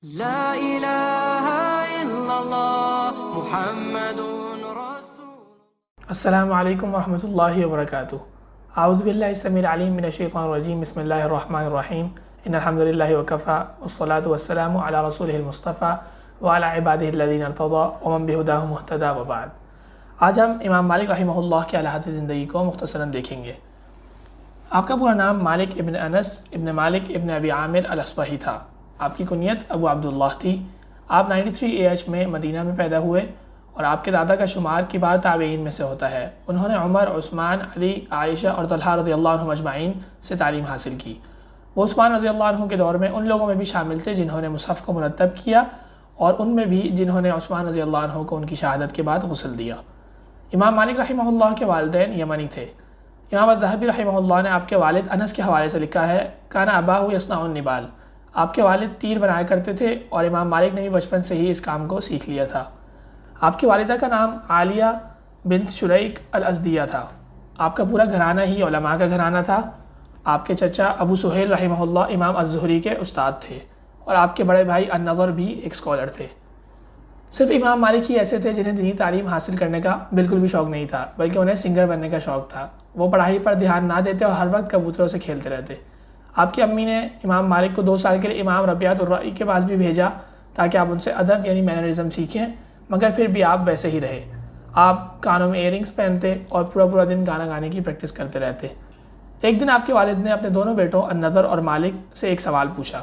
لا الہ الا اللہ محمد رسول السلام علیکم ورحمۃ اللہ وبرکاتہ۔ اعوذ باللہ السمیع العلیم من الشیطان الرجیم، بسم اللہ الرحمن الرحیم، ان الحمد للہ وکفی والصلاة والسلام علی رسولہ المصطفیٰ وعلی عبادہ الذین ارتضی ومن بہداہ مہتدی وبعد۔ آج ہم امام مالک رحمہ اللہ کے حالات زندگی کو مختصراً دیکھیں گے۔ آپ کا پورا نام مالک ابن انس ابن مالک ابن ابی عامر الاصبہی تھا۔ آپ کی کنیت ابو عبداللہ تھی۔ آپ 93 AH میں مدینہ میں پیدا ہوئے اور آپ کے دادا کا شمار کبار تابعین میں سے ہوتا ہے۔ انہوں نے عمر، عثمان، علی، عائشہ اور طلحہ رضی اللہ عنہم اجمعین سے تعلیم حاصل کی۔ وہ عثمان رضی اللہ عنہ کے دور میں ان لوگوں میں بھی شامل تھے جنہوں نے مصحف کو مرتب کیا، اور ان میں بھی جنہوں نے عثمان رضی اللہ عنہ کو ان کی شہادت کے بعد غسل دیا۔ امام مالک رحمہ اللہ کے والدین یمنی تھے۔ امام الذہبی رحمہ اللہ نے آپ کے والد انس کے حوالے سے لکھا ہے، کان اباہ یصنع النبال، آپ کے والد تیر بنایا کرتے تھے اور امام مالک نے بھی بچپن سے ہی اس کام کو سیکھ لیا تھا۔ آپ کی والدہ کا نام عالیہ بنت شریک الازدیہ تھا۔ آپ کا پورا گھرانہ ہی علماء کا گھرانہ تھا۔ آپ کے چچا ابو سہیل رحمہ اللہ امام الزہری کے استاد تھے، اور آپ کے بڑے بھائی النضر بھی ایک اسکالر تھے۔ صرف امام مالک ہی ایسے تھے جنہیں دینی تعلیم حاصل کرنے کا بالکل بھی شوق نہیں تھا، بلکہ انہیں سنگر بننے کا شوق تھا۔ وہ پڑھائی پر دھیان نہ دیتے اور ہر وقت کبوتروں سے کھیلتے رہتے۔ آپ کی امی نے امام مالک کو 2 سال کے لیے امام ربیعۃ الرئی کے پاس بھی بھیجا تاکہ آپ ان سے ادب یعنی مینرزم سیکھیں، مگر پھر بھی آپ ویسے ہی رہے۔ آپ کانوں میں ایئرنگز پہنتے اور پورا دن گانا گانے کی پریکٹس کرتے رہتے۔ ایک دن آپ کے والد نے اپنے دونوں بیٹوں النضر اور مالک سے ایک سوال پوچھا۔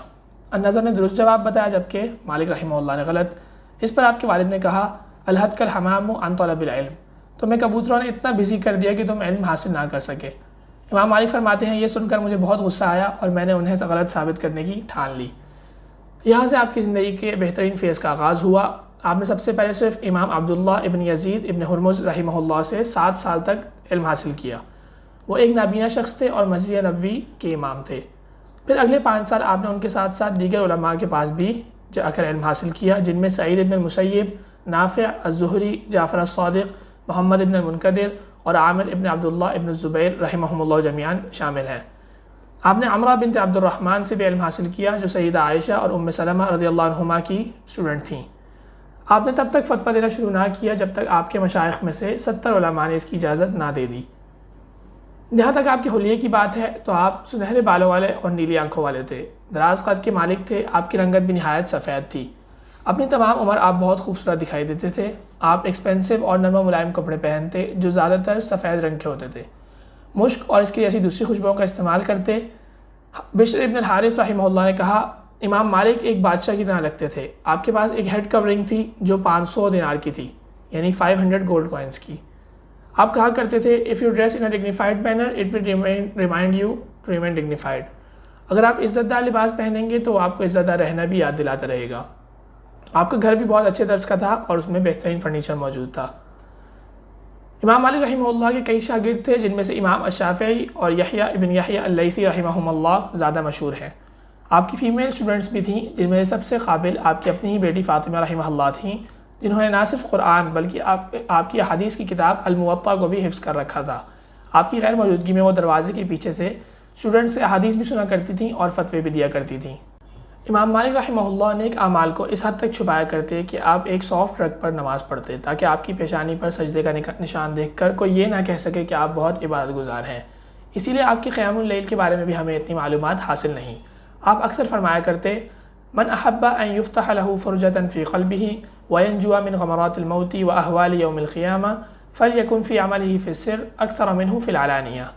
النضر نے درست جواب بتایا جبکہ مالک رحمہ اللہ نے غلط۔ اس پر آپ کے والد نے کہا، الحت کل حمام عن طلب العلم، تمہیں کبوتروں نے اتنا بزی کر دیا کہ تم علم حاصل نہ کر سکے۔ امام مالک فرماتے ہیں، یہ سن کر مجھے بہت غصہ آیا اور میں نے انہیں غلط ثابت کرنے کی ٹھان لی۔ یہاں سے آپ کی زندگی کے بہترین فیز کا آغاز ہوا۔ آپ نے سب سے پہلے صرف امام عبداللہ ابن یزید ابن ہرمز رحمہ اللہ سے 7 سال تک علم حاصل کیا۔ وہ ایک نابینا شخص تھے اور مسجد نبوی کے امام تھے۔ پھر اگلے 5 سال آپ نے ان کے ساتھ ساتھ دیگر علماء کے پاس بھی جا کر علم حاصل کیا، جن میں سعید ابن المسیب، نافع، الزہری، جعفر الصادق، محمد ابن المنکدر اور عامر ابن عبداللہ ابن الزبیر رحمہم اللہ جمیعاً شامل ہیں۔ آپ نے عمرہ بنت عبد الرحمن سے بھی علم حاصل کیا، جو سیدہ عائشہ اور ام سلمہ رضی اللہ عنہما کی اسٹوڈنٹ تھیں۔ آپ نے تب تک فتویٰ دینا شروع نہ کیا جب تک آپ کے مشائخ میں سے 70 علماء نے اس کی اجازت نہ دے دی۔ جہاں تک آپ کے حلیے کی بات ہے تو آپ سنہرے بالوں والے اور نیلی آنکھوں والے تھے۔ دراز قد کے مالک تھے۔ آپ کی رنگت بھی نہایت سفید تھی۔ اپنی تمام عمر آپ بہت خوبصورت دکھائی دیتے تھے۔ آپ ایکسپینسو اور نرم و ملائم کپڑے پہنتے جو زیادہ تر سفید رنگ کے ہوتے تھے۔ مشک اور اس کی جیسی دوسری خوشبوؤں کا استعمال کرتے۔ بشر ابن الحارث رحمہ اللہ نے کہا، امام مالک ایک بادشاہ کی طرح لگتے تھے۔ آپ کے پاس ایک ہیڈ کورنگ تھی جو 500 دینار کی تھی، یعنی 500 گولڈ کوائنز کی۔ آپ کہا کرتے تھے، if you dress in a dignified manner it will remind you to remain dignified۔ اگر آپ عزت دار لباس پہنیں گے تو آپ کو عزت دار رہنا بھی یاد دلاتا رہے گا۔ آپ کا گھر بھی بہت اچھے طرز کا تھا اور اس میں بہترین فرنیچر موجود تھا۔ امام مالک رحمہ اللہ کے کئی شاگرد تھے، جن میں سے امام الشافعی اور یحییٰ ابن یحییٰ اللیثی رحمہم اللہ زیادہ مشہور ہیں۔ آپ کی فیمیل اسٹوڈنٹس بھی تھیں، جن میں سب سے قابل آپ کی اپنی ہی بیٹی فاطمہ رحمہ اللہ تھیں، جنہوں نے نہ صرف قرآن بلکہ آپ کی حدیث کی کتاب الموطا کو بھی حفظ کر رکھا تھا۔ آپ کی غیر موجودگی میں وہ دروازے کے پیچھے سے اسٹوڈنٹ سے احادیث بھی سنا کرتی تھیں اور فتوے بھی دیا کرتی تھیں۔ امام مالک رحمہ اللہ نیک اعمال کو اس حد تک چھپایا کرتے کہ آپ ایک سافٹ رگ پر نماز پڑھتے تاکہ آپ کی پیشانی پر سجدے کا نشان دیکھ کر کوئی یہ نہ کہہ سکے کہ آپ بہت عبادت گزار ہیں۔ اسی لیے آپ کی قیام اللیل کے بارے میں بھی ہمیں اتنی معلومات حاصل نہیں۔ آپ اکثر فرمایا کرتے، من احب ان یفتح له فرجة فی قلبہ وینجو من غمرات الموت واحوال یوم القیامہ فلیکن فی عملہ فی السر اکثر منہ فی العلانیہ۔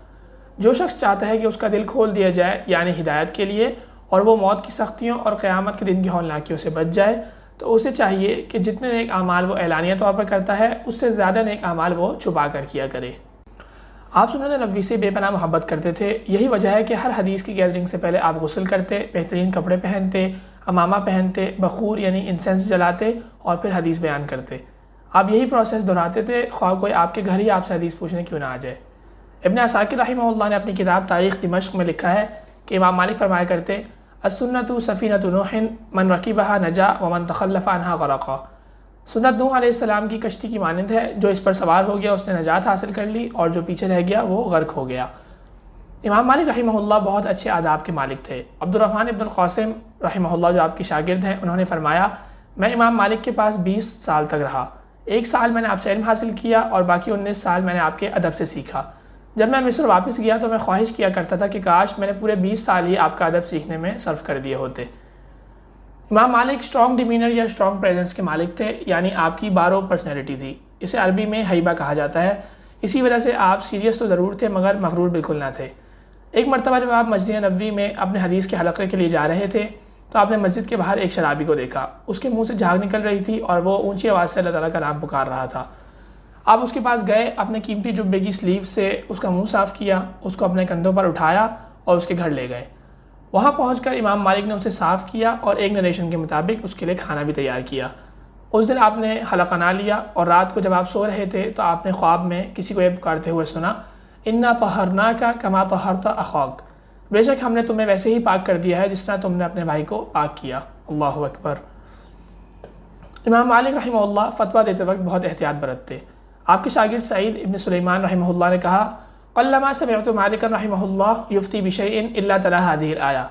جو شخص چاہتا ہے کہ اس کا دل کھول دیا جائے یعنی ہدایت کے لیے، اور وہ موت کی سختیوں اور قیامت کے دن کی ہولناکیوں سے بچ جائے، تو اسے چاہیے کہ جتنے نیک اعمال وہ اعلانیہ طور پر کرتا ہے اس سے زیادہ نیک اعمال وہ چھپا کر کیا کرے۔ آپ سنت نبوی سے بے پناہ محبت کرتے تھے۔ یہی وجہ ہے کہ ہر حدیث کی گیدرنگ سے پہلے آپ غسل کرتے، بہترین کپڑے پہنتے، امامہ پہنتے، بخور یعنی انسینس جلاتے اور پھر حدیث بیان کرتے۔ آپ یہی پروسیس دہراتے تھے، خواہ کوئی آپ کے گھر ہی آپ سے حدیث پوچھنے کیوں نہ آ جائے۔ ابن عساکر رحمہ اللہ نے اپنی کتاب تاریخ دمشق میں لکھا ہے کہ امام مالک فرمایا کرتے، السنۃ سفینۃ نوح من رکبها نجا ومن تخلف عنها غرقا۔ سنت نوح علیہ السلام کی کشتی کی مانند ہے، جو اس پر سوار ہو گیا اس نے نجات حاصل کر لی اور جو پیچھے رہ گیا وہ غرق ہو گیا۔ امام مالک رحمہ اللہ بہت اچھے آداب کے مالک تھے۔ عبد الرحمن ابن القاسم رحمہ اللہ جو آپ کے شاگرد ہیں، انہوں نے فرمایا میں امام مالک کے پاس 20 سال تک رہا۔ 1 سال میں نے آپ سے علم حاصل کیا اور باقی 19 سال میں نے آپ کے ادب سے سیکھا۔ جب میں مصر واپس گیا تو میں خواہش کیا کرتا تھا کہ کاش میں نے پورے 20 سال ہی آپ کا ادب سیکھنے میں صرف کر دیے ہوتے۔ امام مالک اسٹرانگ ڈیمینر یا اسٹرانگ پریزنس کے مالک تھے، یعنی آپ کی بارو پرسنالٹی تھی۔ اسے عربی میں ہیبہ کہا جاتا ہے۔ اسی وجہ سے آپ سیریس تو ضرور تھے مگر مغرور بالکل نہ تھے۔ ایک مرتبہ جب آپ مسجد نبوی میں اپنے حدیث کے حلقے کے لیے جا رہے تھے تو آپ نے مسجد کے باہر ایک شرابی کو دیکھا۔ اس کے منہ سے جھاگ نکل رہی تھی اور وہ اونچی آواز سے اللہ تعالیٰ کا نام پکار رہا تھا۔ آپ اس کے پاس گئے، اپنے قیمتی جبے کی سلیو سے اس کا منہ صاف کیا، اس کو اپنے کندھوں پر اٹھایا اور اس کے گھر لے گئے۔ وہاں پہنچ کر امام مالک نے اسے صاف کیا اور ایک نریشن کے مطابق اس کے لیے کھانا بھی تیار کیا۔ اس دن آپ نے حلقہ نہ لیا اور رات کو جب آپ سو رہے تھے تو آپ نے خواب میں کسی کو یہ پکارتے ہوئے سنا، انا طہرناک کما طہرت اخاک، بے شک ہم نے تمہیں ویسے ہی پاک کر دیا ہے جس طرح تم نے اپنے بھائی کو پاک کیا۔ اللہ اکبر۔ امام مالک رحمہ اللہ فتویٰ دیتے وقت بہت احتیاط برتتے۔ آپ کے شاگرد سعید ابن سلیمان رحمہ اللہ نے کہا، قلما سمعت مالکا رحمہ اللہ یفتی بشیء الا تلا هذه الآیہ،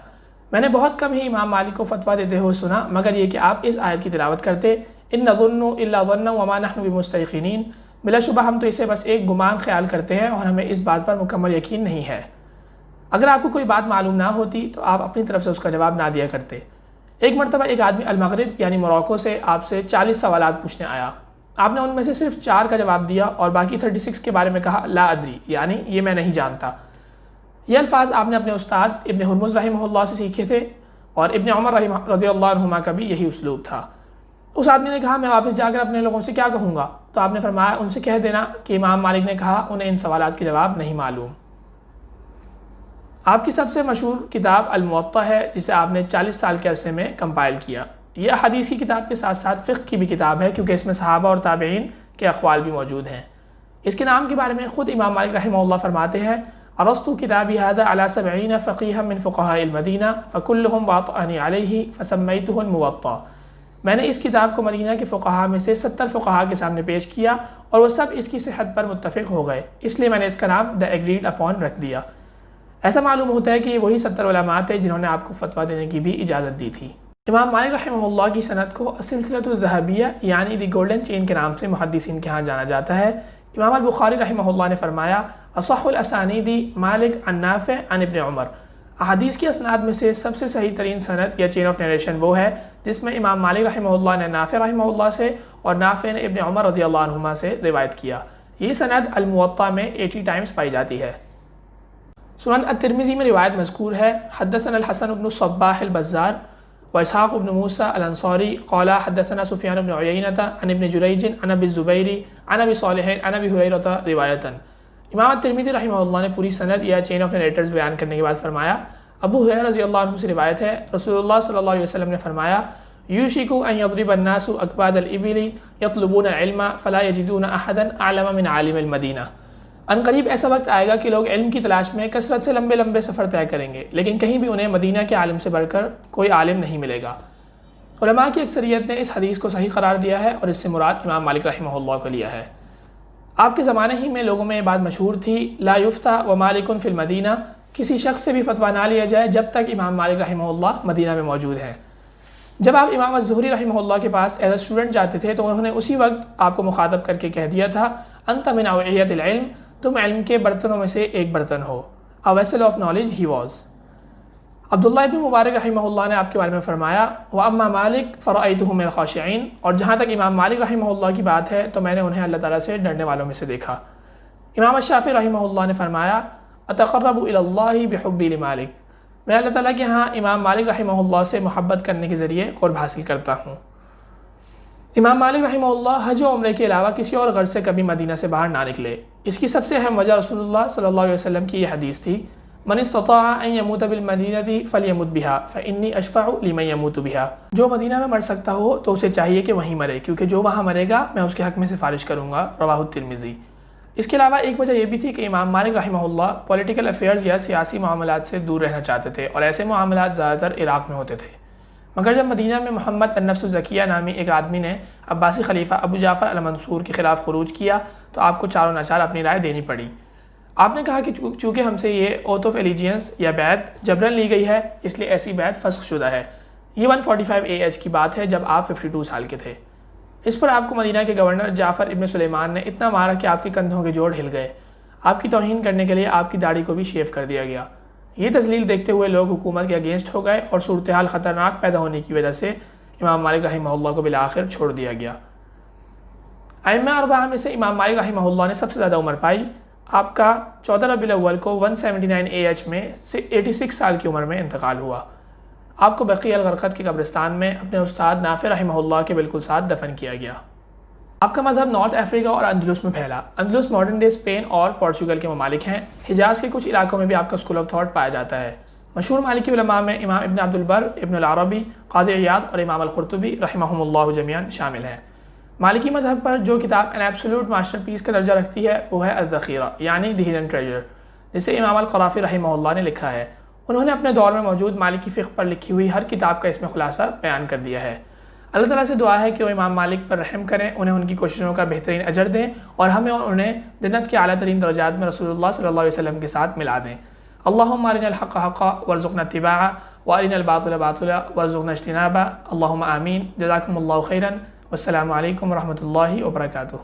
میں نے بہت کم ہی امام مالک کو فتویٰ دیتے ہوئے سنا مگر یہ کہ آپ اس آیت کی تلاوت کرتے، ان نظن الا ظنا وما نحن بمستيقنین، بلا شبہ ہم تو اسے بس ایک گمان خیال کرتے ہیں اور ہمیں اس بات پر مکمل یقین نہیں ہے۔ اگر آپ کو کوئی بات معلوم نہ ہوتی تو آپ اپنی طرف سے اس کا جواب نہ دیا کرتے۔ ایک مرتبہ ایک آدمی المغرب یعنی موراکو سے آپ سے 40 سوالات پوچھنے آیا۔ آپ نے ان میں سے صرف 4 کا جواب دیا اور باقی 36 کے بارے میں کہا لا ادری، یعنی یہ میں نہیں جانتا۔ یہ الفاظ آپ نے اپنے استاد ابن ہرمز رحمہ اللہ سے سیکھے تھے اور ابن عمر رضی اللہ عنہما کا بھی یہی اسلوب تھا۔ اس آدمی نے کہا میں واپس جا کر اپنے لوگوں سے کیا کہوں گا؟ تو آپ نے فرمایا ان سے کہہ دینا کہ امام مالک نے کہا انہیں ان سوالات کے جواب نہیں معلوم۔ آپ کی سب سے مشہور کتاب الموطا ہے جسے آپ نے 40 سال کے عرصے میں کمپائل کیا۔ یہ حدیث کی کتاب کے ساتھ ساتھ فقہ کی بھی کتاب ہے کیونکہ اس میں صحابہ اور تابعین کے اقوال بھی موجود ہیں۔ اس کے نام کے بارے میں خود امام مالک رحمہ اللہ فرماتے ہیں، ارسطو کتابی هذا على 70 فقیہا من فقہاء المدینہ فکلہم واطأنی علیہ فسمیتہ الموطا، میں نے اس کتاب کو مدینہ کے فقہاء میں سے 70 فقہاء کے سامنے پیش کیا اور وہ سب اس کی صحت پر متفق ہو گئے، اس لیے میں نے اس کا نام دا ایگریڈ اپون رکھ دیا۔ ایسا معلوم ہوتا ہے کہ یہ وہی 70 علماء تھے جنہوں نے آپ کو فتویٰ دینے کی بھی اجازت دی تھی۔ امام مالک رحمہ اللہ کی سند کو السلسلۃ الذہبیہ یعنی دی گولڈن چین کے نام سے محدثین کے ہاں جانا جاتا ہے۔ امام البخاری رحمہ اللہ نے فرمایا اصح الاسانید مالک عن نافع عن ابن عمر، احادیث کی اسناد میں سے سب سے صحیح ترین سند یا چین آف نیریشن وہ ہے جس میں امام مالک رحمہ اللہ نے نافع رحمہ اللہ سے اور نافع نے ابن عمر رضی اللہ عنہما سے روایت کیا۔ یہ سند الموطا میں 80 ٹائمز پائی جاتی ہے۔ سنن الترمذی میں روایت مذکور ہے، حدثنا الحسن بن الصباح البزار واسحاق بن موسیٰ الانصاری قال حدثنا سفیان بن عیینۃ عن ابن جریج عن ابی الزبیر عن ابی صالح عن ابی ہریرہ روایتاً۔ امام الترمذی رحمہ اللہ نے پوری سند یا چین آف نریٹرز بیان کرنے کے بعد فرمایا، ابو ہریرہ رضی اللہ عنہ سے روایت ہے، رسول اللہ صلی اللہ علیہ وسلم نے فرمایا، یوشک ان یضرب الناس اکباد الابل یطلبون العلم فلا یجدون احدا اعلم من عالم المدینہ، ان قریب ایسا وقت آئے گا کہ لوگ علم کی تلاش میں کثرت سے لمبے لمبے سفر طے کریں گے لیکن کہیں بھی انہیں مدینہ کے عالم سے بڑھ کر کوئی عالم نہیں ملے گا۔ علماء کی اکثریت نے اس حدیث کو صحیح قرار دیا ہے اور اس سے مراد امام مالک رحمہ اللہ کو لیا ہے۔ آپ کے زمانے ہی میں لوگوں میں یہ بات مشہور تھی، لا یفتح و مالک فی المدینہ، کسی شخص سے بھی فتویٰ نہ لیا جائے جب تک امام مالک رحمہ اللہ مدینہ میں موجود ہیں۔ جب آپ امام الزہری رحمہ اللہ کے پاس ایز اے اسٹوڈنٹ جاتے تھے تو انہوں نے اسی وقت آپ کو مخاطب کر کے کہہ دیا تھا، انت من اوعیۃ العلم، تم علم کے برتنوں میں سے ایک برتن ہو، a vessel of knowledge he was۔ عبداللہ ابن مبارک رحمہ اللہ نے آپ کے بارے میں فرمایا، وَأَمَّا مَالِكْ فَرَأَيْتُهُ مِنَ الْخَاشِعِينَ، اور جہاں تک امام مالک رحمہ اللہ کی بات ہے تو میں نے انہیں اللہ تعالیٰ سے ڈرنے والوں میں سے دیکھا۔ امام الشافعی رحمہ اللہ نے فرمایا، أَتَقَرَّبُ إِلَى اللَّهِ بِحُبِّي لِمَالِكْ، میں اللہ تعالیٰ کے ہاں امام مالک رحمہ اللہ سے محبت کرنے کے ذریعے قرب حاصل کرتا ہوں۔ امام مالک رحمہ اللہ حج و عمرے کے علاوہ کسی اور غرض سے کبھی مدینہ سے باہر نہ نکلے۔ اس کی سب سے اہم وجہ رسول اللہ صلی اللہ علیہ وسلم کی یہ حدیث تھی، من استطاع ان يموت بالمدینہ فلیمت بہا فانی اشفع لمن يموت بہا، جو مدینہ میں مر سکتا ہو تو اسے چاہیے کہ وہیں مرے کیونکہ جو وہاں مرے گا میں اس کے حق میں سفارش کروں گا، رواہ الترمذی۔ اس کے علاوہ ایک وجہ یہ بھی تھی کہ امام مالک رحمہ اللہ پولیٹیکل افیئرز یا سیاسی معاملات سے دور رہنا چاہتے تھے اور ایسے معاملات زیادہ تر عراق میں ہوتے تھے، مگر جب مدینہ میں محمد النفس الزکیہ نامی ایک آدمی نے عباسی خلیفہ ابو جعفر المنصور کے خلاف خروج کیا تو آپ کو چاروں ناچار اپنی رائے دینی پڑی۔ آپ نے کہا کہ چونکہ ہم سے یہ اوتھ آف ایلیجینس یا بیعت جبرن لی گئی ہے اس لیے ایسی بیعت فسخ شدہ ہے۔ یہ 145 AH کی بات ہے جب آپ 52 سال کے تھے۔ اس پر آپ کو مدینہ کے گورنر جعفر ابن سلیمان نے اتنا مارا کہ آپ کے کندھوں کے جوڑ ہل گئے۔ آپ کی توہین کرنے کے لیے آپ کی داڑھی کو بھی شیو کر دیا گیا۔ یہ تذلیل دیکھتے ہوئے لوگ حکومت کے اگینسٹ ہو گئے اور صورتحال خطرناک پیدا ہونے کی وجہ سے امام مالک رحمہ اللہ کو بالآخر چھوڑ دیا گیا۔ ائمہ اربعہ میں سے امام مالک رحمہ اللہ نے سب سے زیادہ عمر پائی۔ آپ کا 14 ربیع الاول کو 179 AH میں 86 سال کی عمر میں انتقال ہوا۔ آپ کو بقیع الغرقد کے قبرستان میں اپنے استاد نافع رحمہ اللہ کے بالکل ساتھ دفن کیا گیا۔ آپ کا مذہب نارتھ افریقہ اور اندلس میں پھیلا۔ اندلس ماڈرن ڈے اسپین اور پورچوگل کے ممالک ہیں۔ حجاز کے کچھ علاقوں میں بھی آپ کا اسکول آف تھاٹ پایا جاتا ہے۔ مشہور مالکی علماء میں امام ابن عبد البر، ابن العربی، قاضی عیاض اور امام القرطبی رحمہم اللہ جمیعاً شامل ہیں۔ مالکی مذہب پر جو کتاب ان ایبسولوٹ ماسٹر پیس کا درجہ رکھتی ہے وہ ہے الذخیرہ یعنی دی ہڈن ٹریجر، جسے امام القرافی رحمہ اللہ نے لکھا ہے۔ انہوں نے اپنے دور میں موجود مالکی فقہ پر لکھی ہوئی ہر کتاب کا اس میں خلاصہ بیان کر دیا ہے۔ اللہ تعالیٰ سے دعا ہے کہ وہ امام مالک پر رحم کریں، انہیں ان کی کوششوں کا بہترین اجر دیں اور ہمیں اور انہیں جنت کے اعلیٰ ترین درجات میں رسول اللہ صلی اللہ علیہ وسلم کے ساتھ ملا دیں۔ اللہم ارنا الحق حقا وارزقنا اتباعہ وارنا الباطل باطلا وارزقنا اجتنابہ، اللہم آمین۔ جزاکم اللہ خیراً، والسلام علیکم ورحمۃ اللہ وبرکاتہ۔